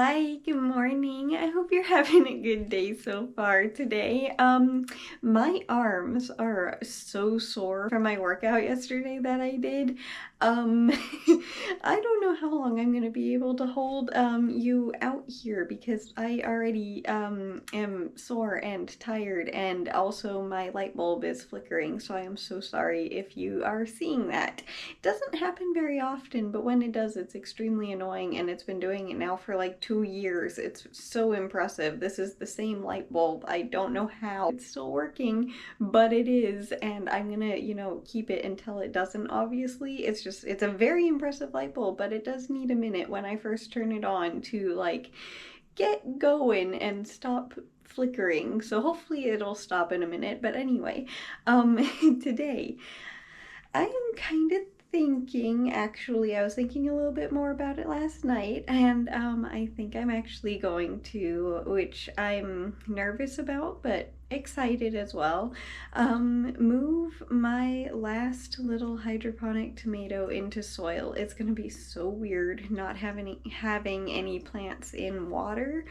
Hi, good morning. I hope you're having a good day so far today. My arms are so sore from my workout yesterday that I did. Um, I don't know how long I'm gonna be able to hold you out here because I already am sore and tired, and also my light bulb is flickering, so I am so sorry if you are seeing that. It doesn't happen very often, but when it does, it's extremely annoying, and it's been doing it now for like 2 years. It's so impressive. This is the same light bulb. I don't know how it's still working, but it is, and I'm gonna, keep it until it doesn't, obviously. It's a very impressive light bulb, but it does need a minute when I first turn it on to like get going and stop flickering. So hopefully it'll stop in a minute. But anyway, today I am kind of thinking, actually, I was thinking a little bit more about it last night, and I think I'm actually going to, which I'm nervous about, but excited as well, move my last little hydroponic tomato into soil. It's gonna be so weird not having any plants in water,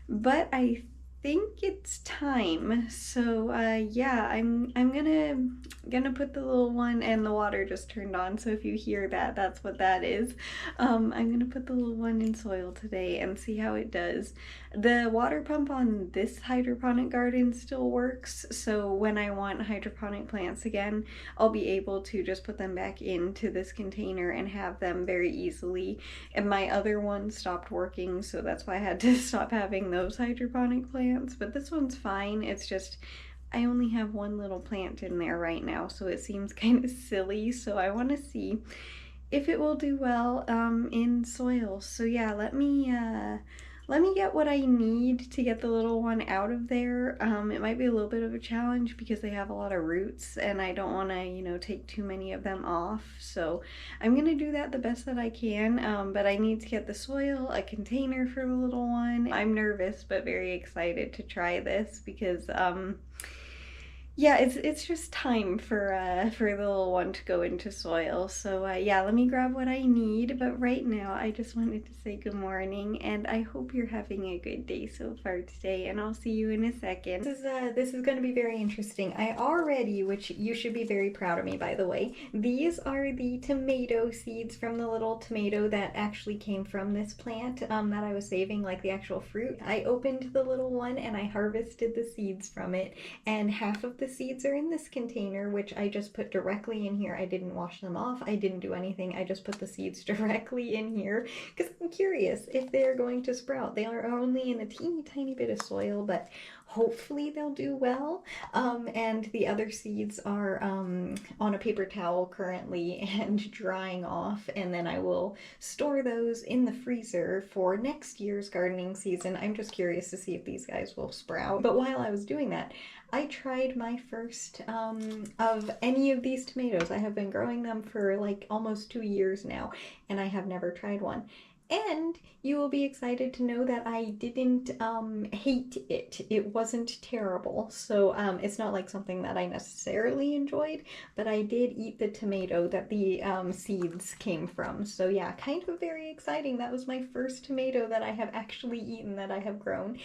but I think it's time. So yeah, I'm gonna put the little one, and the water just turned on, so if you hear that, that's what that is. I'm gonna put the little one in soil today and see how it does. The water pump on this hydroponic garden still works, so when I want hydroponic plants again, I'll be able to just put them back into this container and have them very easily. And my other one stopped working, so that's why I had to stop having those hydroponic plants. But this one's fine. It's just I only have one little plant in there right now, so it seems kind of silly. So I want to see if it will do well in soil. So yeah, let me get what I need to get the little one out of there. It might be a little bit of a challenge because they have a lot of roots, and I don't want to, take too many of them off. So I'm gonna do that the best that I can. But I need to get the soil, a container for the little one. I'm nervous but very excited to try this because yeah, it's just time for the little one to go into soil. So yeah, let me grab what I need. But right now, I just wanted to say good morning, and I hope you're having a good day so far today. And I'll see you in a second. This is going to be very interesting. I already, which you should be very proud of me, by the way. These are the tomato seeds from the little tomato that actually came from this plant that I was saving, like the actual fruit. I opened the little one and I harvested the seeds from it, and half of the seeds are in this container, which I just put directly in here. I didn't wash them off. I didn't do anything. I just put the seeds directly in here because I'm curious if they're going to sprout. They are only in a teeny tiny bit of soil, but hopefully they'll do well. And the other seeds are on a paper towel currently and drying off, and then I will store those in the freezer for next year's gardening season. I'm just curious to see if these guys will sprout. But while I was doing that, I tried my first of any of these tomatoes. I have been growing them for like almost 2 years now, and I have never tried one. And you will be excited to know that I didn't hate it. It wasn't terrible. So it's not like something that I necessarily enjoyed, but I did eat the tomato that the seeds came from. So yeah, kind of very exciting. That was my first tomato that I have actually eaten that I have grown.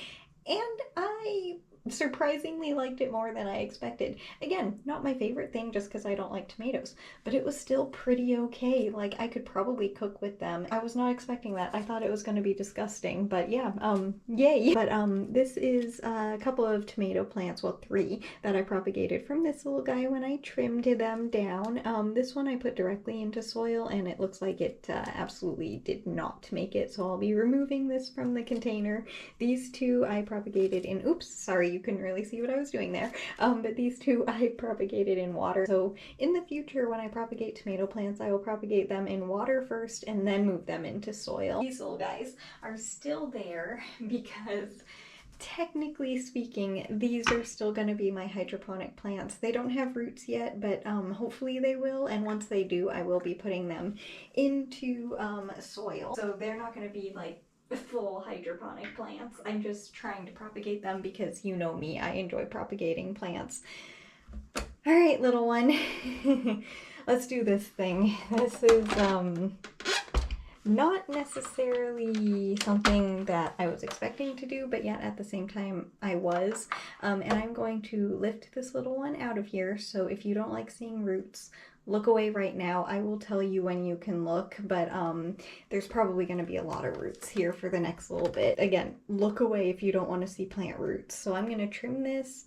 And I surprisingly liked it more than I expected. Again, not my favorite thing just because I don't like tomatoes, but it was still pretty okay. Like, I could probably cook with them. I was not expecting that. I thought it was going to be disgusting, but yeah, yay. But this is a couple of tomato plants, well, three, that I propagated from this little guy when I trimmed them down. This one I put directly into soil, and it looks like it absolutely did not make it, so I'll be removing this from the container. These two I propagated in, oops, sorry, you couldn't really see what I was doing there. But these two I propagated in water. So in the future, when I propagate tomato plants, I will propagate them in water first and then move them into soil. These little guys are still there because technically speaking, these are still going to be my hydroponic plants. They don't have roots yet, but hopefully they will, and once they do, I will be putting them into soil. So they're not going to be like full hydroponic plants. I'm just trying to propagate them because you know me, I enjoy propagating plants. All right, little one, let's do this thing. Not necessarily something that I was expecting to do, but yet at the same time I was. And I'm going to lift this little one out of here, so if you don't like seeing roots, look away right now. I will tell you when you can look, but there's probably going to be a lot of roots here for the next little bit. Again, look away if you don't want to see plant roots. So I'm going to trim this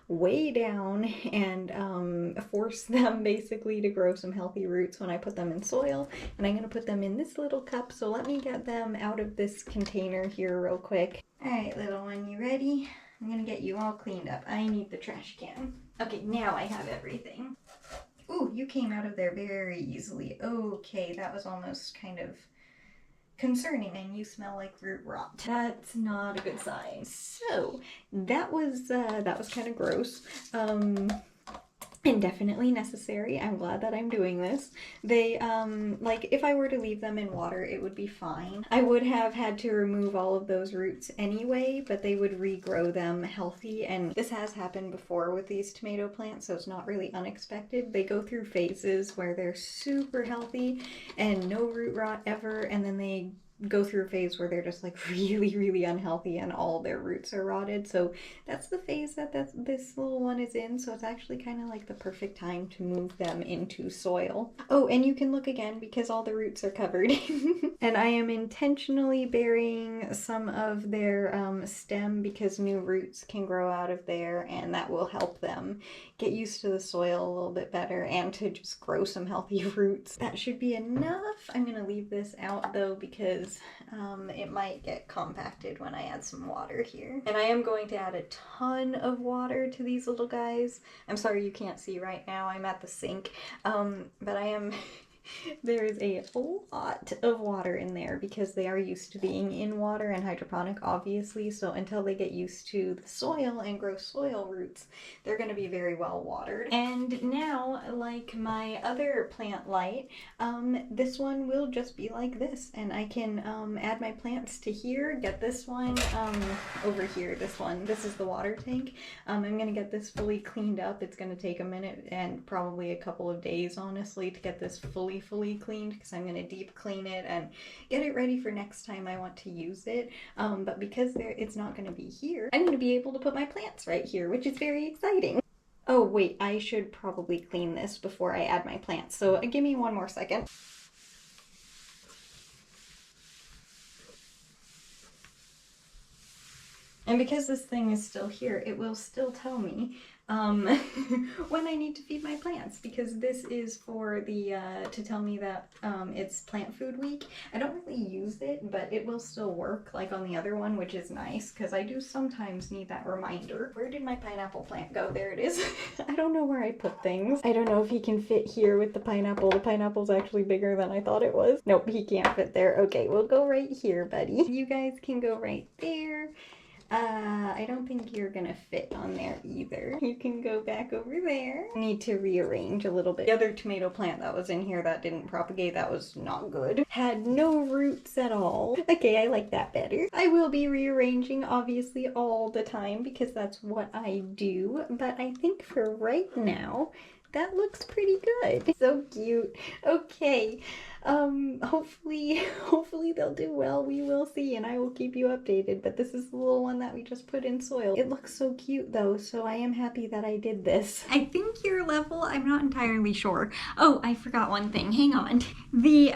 way down and force them basically to grow some healthy roots when I put them in soil. And I'm going to put them in this little cup, so let me get them out of this container here real quick. All right, little one, you ready? I'm going to get you all cleaned up. I need the trash can. Okay, now I have everything. Ooh, you came out of there very easily. Okay, that was almost kind of concerning, and you smell like root rot. That's not a good sign. So that was kind of gross. And definitely necessary. I'm glad that I'm doing this. They, like, if I were to leave them in water, it would be fine. I would have had to remove all of those roots anyway, but they would regrow them healthy, and this has happened before with these tomato plants, so it's not really unexpected. They go through phases where they're super healthy and no root rot ever, and then they go through a phase where they're just like really unhealthy and all their roots are rotted. So that's the phase that this little one is in, so it's actually kind of like the perfect time to move them into soil. Oh, and you can look again because all the roots are covered. And I am intentionally burying some of their stem because new roots can grow out of there, and that will help them get used to the soil a little bit better and to just grow some healthy roots. That should be enough. I'm gonna leave this out though because it might get compacted when I add some water here. And I am going to add a ton of water to these little guys. I'm sorry you can't see right now, I'm at the sink, but I am there is a lot of water in there because they are used to being in water and hydroponic, obviously, so until they get used to the soil and grow soil roots, they're going to be very well watered. And now, like my other plant light, this one will just be like this, and I can add my plants to here, get this one over here, this is the water tank. I'm going to get this fully cleaned up. It's going to take a minute and probably a couple of days, honestly, to get this fully cleaned because I'm going to deep clean it and get it ready for next time I want to use it. But because it's not going to be here, I'm going to be able to put my plants right here, which is very exciting. Oh wait, I should probably clean this before I add my plants, so give me one more second. And because this thing is still here, it will still tell me when I need to feed my plants, because this is for the, to tell me that it's plant food week. I don't really use it, but it will still work like on the other one, which is nice, because I do sometimes need that reminder. Where did my pineapple plant go? There it is. I don't know where I put things. I don't know if he can fit here with the pineapple. The pineapple's actually bigger than I thought it was. Nope, he can't fit there. Okay, we'll go right here, buddy. You guys can go right there. I don't think you're gonna fit on there either. You can go back over there. I need to rearrange a little bit. The other tomato plant that was in here that didn't propagate, that was not good. Had no roots at all. Okay, I like that better. I will be rearranging, obviously, all the time because that's what I do. But I think for right now, that looks pretty good. So cute. Okay. Hopefully they'll do well. We will see, and I will keep you updated. But this is the little one that we just put in soil. It looks so cute though, so I am happy that I did this. I think your level, I'm not entirely sure. Oh, I forgot one thing. Hang on. The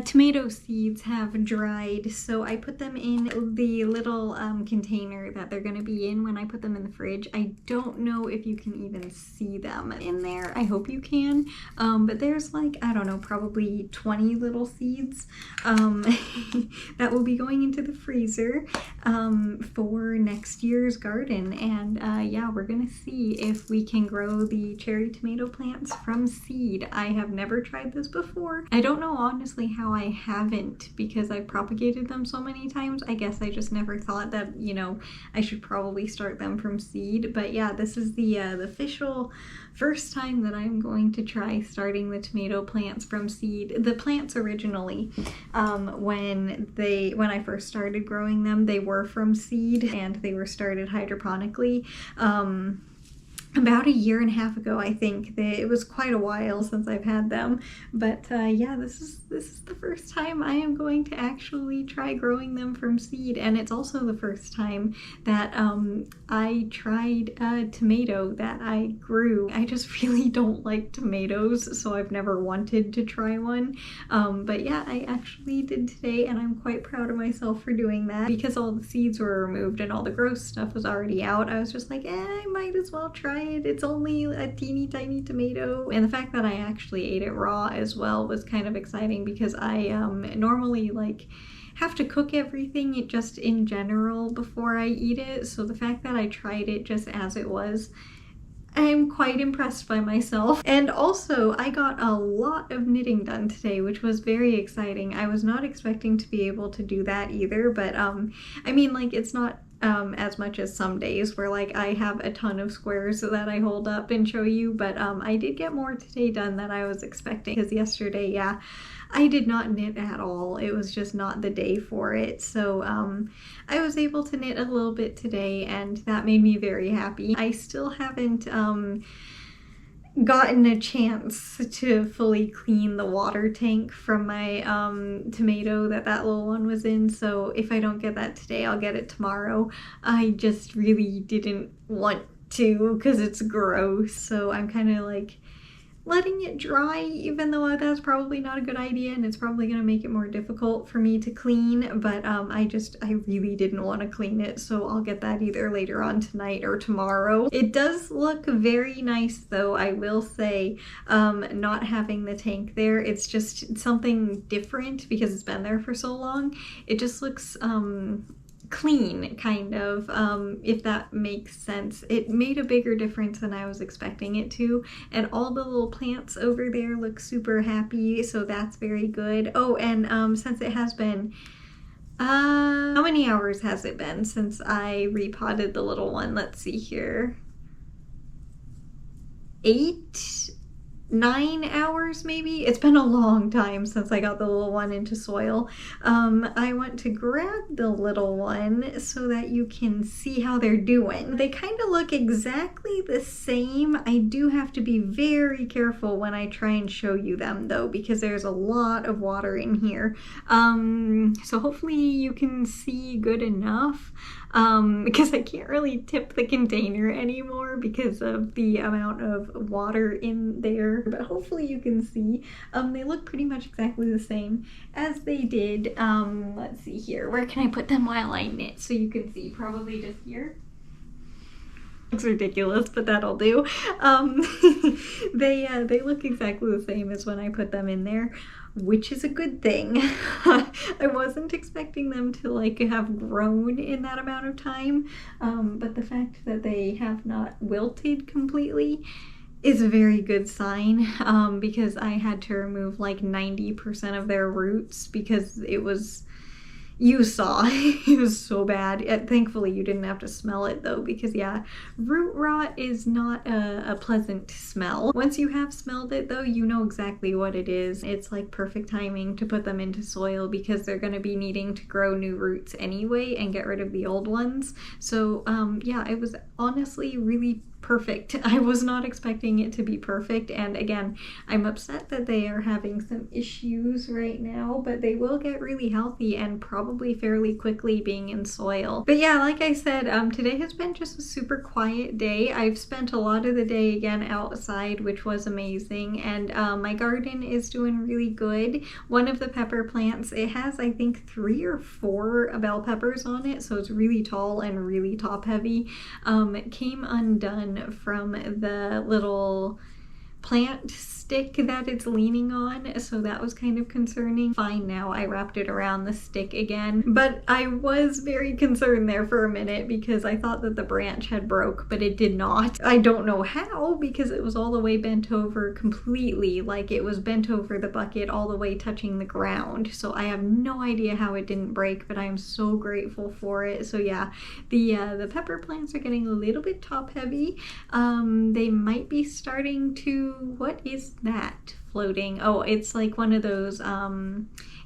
tomato seeds have dried, so I put them in the little container that they're gonna be in when I put them in the fridge. I don't know if you can even see them in there. I hope you can, but there's like, I don't know, probably 20 little seeds that will be going into the freezer for next year's garden. And yeah, we're gonna see if we can grow the cherry tomato plants from seed. I have never tried this before. I don't know honestly how I haven't, because I've propagated them so many times. I guess I just never thought that, you know, I should probably start them from seed. But yeah, this is the official first time that I'm going to try starting the tomato plants from seed. The plants originally, when I first started growing them, they were from seed and they were started hydroponically. about a year and a half ago, I think. It was quite a while since I've had them, but yeah, this is the first time I am going to actually try growing them from seed, and it's also the first time that I tried a tomato that I grew. I just really don't like tomatoes, so I've never wanted to try one, but yeah, I actually did today, and I'm quite proud of myself for doing that. Because all the seeds were removed and all the gross stuff was already out, I was just like, I might as well try it. It's only a teeny tiny tomato. And the fact that I actually ate it raw as well was kind of exciting, because I normally like have to cook everything just in general before I eat it. So the fact that I tried it just as it was, I'm quite impressed by myself. And also, I got a lot of knitting done today, which was very exciting. I was not expecting to be able to do that either, but I mean, like, it's not as much as some days where like I have a ton of squares that I hold up and show you, but I did get more today done than I was expecting, because yesterday, yeah, I did not knit at all. It was just not the day for it. So I was able to knit a little bit today, and that made me very happy. I still haven't gotten a chance to fully clean the water tank from my tomato that little one was in, so if I don't get that today, I'll get it tomorrow. I just really didn't want to, because it's gross, so I'm kind of like letting it dry, even though that's probably not a good idea, and it's probably going to make it more difficult for me to clean, but I really didn't want to clean it, so I'll get that either later on tonight or tomorrow. It does look very nice though, I will say, not having the tank there. It's just something different because it's been there for so long. It just looks clean, kind of, if that makes sense. It made a bigger difference than I was expecting it to, and all the little plants over there look super happy, so that's very good. Oh, and since it has been how many hours has it been since I repotted the little one? Let's see here. 9 hours maybe? It's been a long time since I got the little one into soil. I want to grab the little one so that you can see how they're doing. They kind of look exactly the same. I do have to be very careful when I try and show you them though, because there's a lot of water in here. So hopefully you can see good enough. Because I can't really tip the container anymore because of the amount of water in there, but hopefully you can see. They look pretty much exactly the same as they did. Let's see here, where can I put them while I knit so you can see? Probably just here. Looks ridiculous, but that'll do. They look exactly the same as when I put them in there, which is a good thing. I wasn't expecting them to like have grown in that amount of time, but the fact that they have not wilted completely is a very good sign, because I had to remove like 90% of their roots because it was, you saw, it was so bad. Thankfully you didn't have to smell it though, because yeah, root rot is not a pleasant smell. Once you have smelled it though, you know exactly what it is. It's like perfect timing to put them into soil, because they're going to be needing to grow new roots anyway and get rid of the old ones. So yeah, it was honestly really perfect. I was not expecting it to be perfect, and again, I'm upset that they are having some issues right now, but they will get really healthy and probably fairly quickly being in soil. But yeah, like I said, today has been just a super quiet day. I've spent a lot of the day again outside, which was amazing, and my garden is doing really good. One of the pepper plants, it has I think 3 or 4 bell peppers on it, so it's really tall and really top heavy. It came undone from the little plant stick that it's leaning on, so that was kind of concerning. Fine now, I wrapped it around the stick again, but I was very concerned there for a minute because I thought that the branch had broke, but it did not. I don't know how, because it was all the way bent over completely, like it was bent over the bucket all the way touching the ground, so I have no idea how it didn't break, but I am so grateful for it. So yeah, the pepper plants are getting a little bit top heavy. They might be starting to, what is that floating? Oh, it's like one of those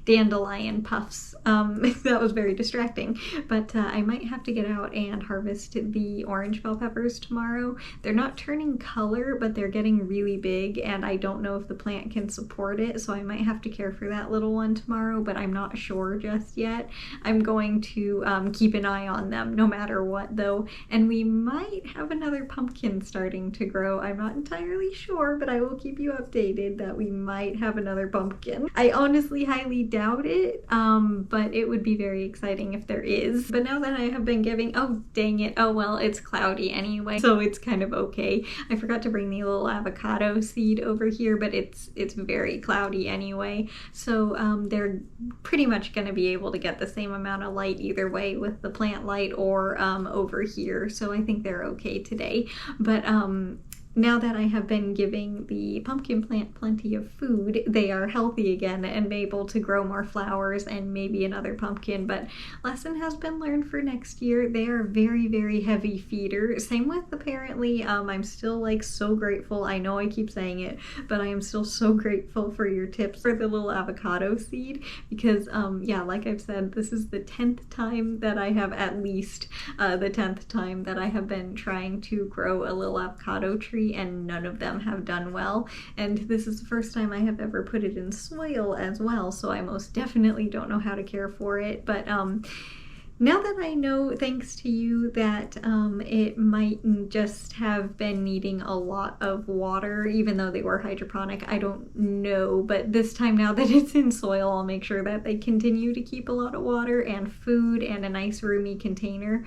dandelion puffs. That was very distracting, but I might have to get out and harvest the orange bell peppers tomorrow. They're not turning color, but they're getting really big, and I don't know if the plant can support it, so I might have to care for that little one tomorrow, but I'm not sure just yet. I'm going to keep an eye on them no matter what though, and we might have another pumpkin starting to grow. I'm not entirely sure, but I will keep you updated that we might have another pumpkin. I honestly highly doubt it, but it would be very exciting if there is. But now that I have been giving, oh dang it, oh well, it's cloudy anyway, so it's kind of okay. I forgot to bring the little avocado seed over here, but it's very cloudy anyway, so they're pretty much going to be able to get the same amount of light either way with the plant light or over here, so I think they're okay today. But now that I have been giving the pumpkin plant plenty of food, they are healthy again and able to grow more flowers and maybe another pumpkin, but lesson has been learned for next year. They are very, very heavy feeders. Same with apparently, I'm still like so grateful. I know I keep saying it, but I am still so grateful for your tips for the little avocado seed because yeah, like I've said, this is the 10th time that I have, at least the 10th time that I have been trying to grow a little avocado tree, and none of them have done well, and this is the first time I have ever put it in soil as well, so I most definitely don't know how to care for it. But now that I know, thanks to you, that it might just have been needing a lot of water, even though they were hydroponic, I don't know, but this time now that it's in soil, I'll make sure that they continue to keep a lot of water and food and a nice roomy container.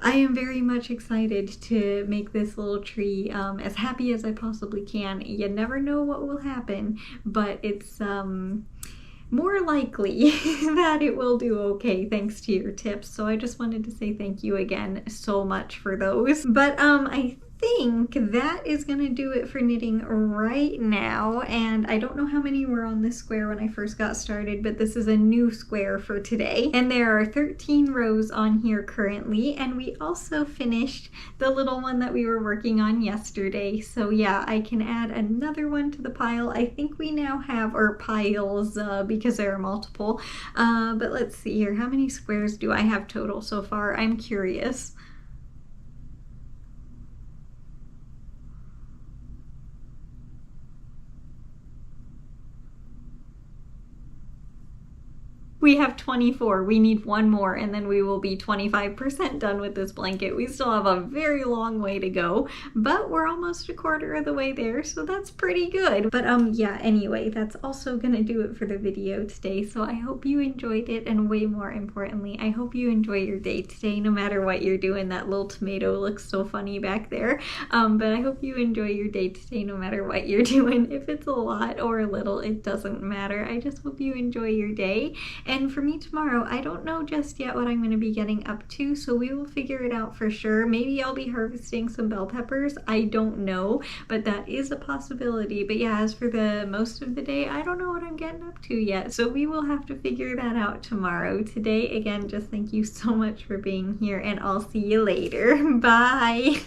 I am very much excited to make this little tree as happy as I possibly can. You never know what will happen, but it's more likely that it will do okay thanks to your tips. So I just wanted to say thank you again so much for those. But I think that is gonna do it for knitting right now, and I don't know how many were on this square when I first got started, but this is a new square for today, and there are 13 rows on here currently, and we also finished the little one that we were working on yesterday. So yeah, I can add another one to the pile. I think we now have, or piles because there are multiple, but let's see here, how many squares do I have total so far? I'm curious. We have 24. We need one more and then we will be 25% done with this blanket. We still have a very long way to go, but we're almost a quarter of the way there, so that's pretty good. But yeah, anyway, that's also gonna do it for the video today. So I hope you enjoyed it, and way more importantly, I hope you enjoy your day today, no matter what you're doing. That little tomato looks so funny back there. But I hope you enjoy your day today, no matter what you're doing. If it's a lot or a little, it doesn't matter. I just hope you enjoy your day. And for me tomorrow, I don't know just yet what I'm going to be getting up to, so we will figure it out for sure. Maybe I'll be harvesting some bell peppers. I don't know, but that is a possibility. But yeah, as for the most of the day, I don't know what I'm getting up to yet, so we will have to figure that out tomorrow. Today, again, just thank you so much for being here, and I'll see you later. Bye!